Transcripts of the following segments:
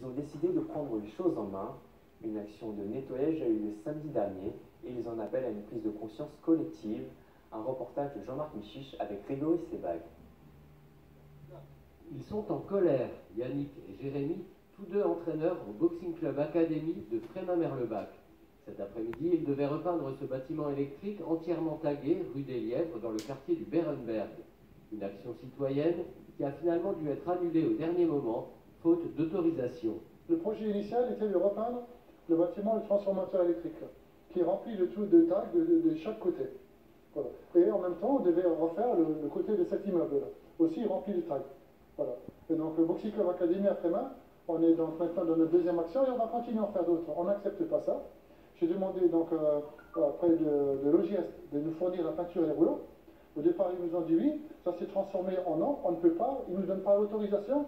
ont décidé de prendre les choses en main. Une action de nettoyage a eu lieu samedi dernier et ils en appellent à une prise de conscience collective. Un reportage de Jean-Marc Michiche avec Grégory Sebag. Ils sont en colère, Yannick et Jérémy, tous deux entraîneurs au Boxing Club Academy de Frémin-Merlebach. Cet après-midi, ils devaient repeindre ce bâtiment électrique entièrement tagué rue des Lièvres dans le quartier du Berenberg. Une action citoyenne qui a finalement dû être annulée au dernier moment, faute d'autorisation. Le projet initial était de repeindre le bâtiment de transformateur électrique, qui est rempli de tags de chaque côté. Voilà. Et en même temps, on devait refaire le côté de cet immeuble-là, aussi rempli de tags. Voilà. Et donc le Boxing Club Academy à Frémin, on est donc maintenant dans notre deuxième action et on va continuer à en faire d'autres. On n'accepte pas ça. J'ai demandé donc auprès de l'OGS de nous fournir la peinture et les rouleaux. Au départ, ils nous ont dit oui, ça s'est transformé en non, on ne peut pas, ils ne nous donnent pas l'autorisation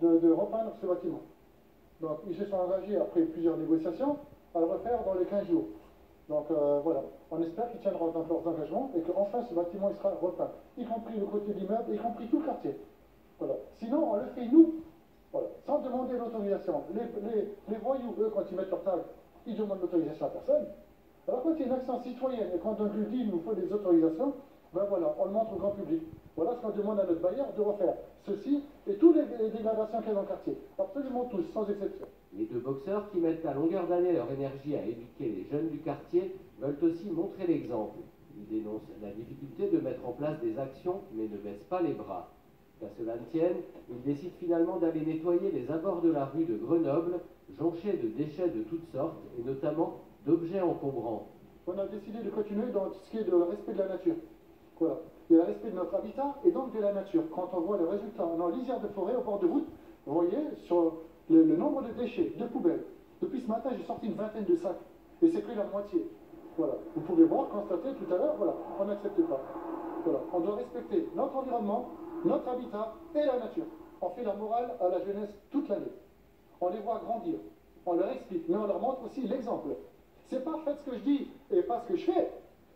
de repeindre ce bâtiment. Donc ils se sont engagés après plusieurs négociations à le refaire dans les 15 jours. Donc voilà, on espère qu'ils tiendront dans leurs engagements et qu'enfin ce bâtiment il sera repeint, y compris le côté de l'immeuble, y compris tout le quartier. Voilà. Sinon, on le fait nous, voilà, sans demander l'autorisation. Les voyous, eux, quand ils mettent leur tag, ils demandent l'autorisation à personne. Alors quand il y a une action citoyenne et quand on lui dit il nous faut des autorisations, ben voilà, on le montre au grand public. Voilà ce qu'on demande à notre bailleur de refaire. Ceci et toutes les dégradations qu'il y a dans le quartier. Absolument tous, sans exception. Les deux boxeurs qui mettent à longueur d'année leur énergie à éduquer les jeunes du quartier veulent aussi montrer l'exemple. Ils dénoncent la difficulté de mettre en place des actions mais ne baissent pas les bras. Qu'à cela ne tienne, ils décident finalement d'aller nettoyer les abords de la rue de Grenoble, jonchés de déchets de toutes sortes et notamment d'objets encombrants. On a décidé de continuer dans ce qui est le respect de la nature. Voilà. Il y a le respect de notre habitat et donc de la nature. Quand on voit les résultats, on est en lisière de forêt au bord de route, vous voyez, sur le nombre de déchets, de poubelles. Depuis ce matin, j'ai sorti une vingtaine de sacs et c'est que la moitié. Voilà. Vous pouvez voir, constater tout à l'heure, voilà, on n'accepte pas. Voilà. On doit respecter notre environnement, notre habitat et la nature. On fait la morale à la jeunesse toute l'année. On les voit grandir, on leur explique, mais on leur montre aussi l'exemple. C'est pas faites ce que je dis et pas ce que je fais.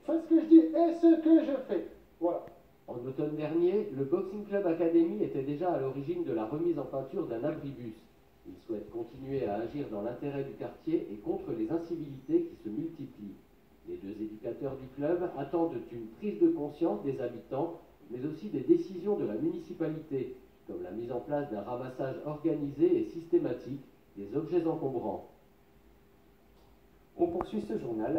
Faites ce que je dis et ce que je fais. Voilà. En automne dernier, le Boxing Club Academy était déjà à l'origine de la remise en peinture d'un abribus. Il souhaite continuer à agir dans l'intérêt du quartier et contre les incivilités qui se multiplient. Les deux éducateurs du club attendent une prise de conscience des habitants, mais aussi des décisions de la municipalité, comme la mise en place d'un ramassage organisé et systématique des objets encombrants. On poursuit ce journal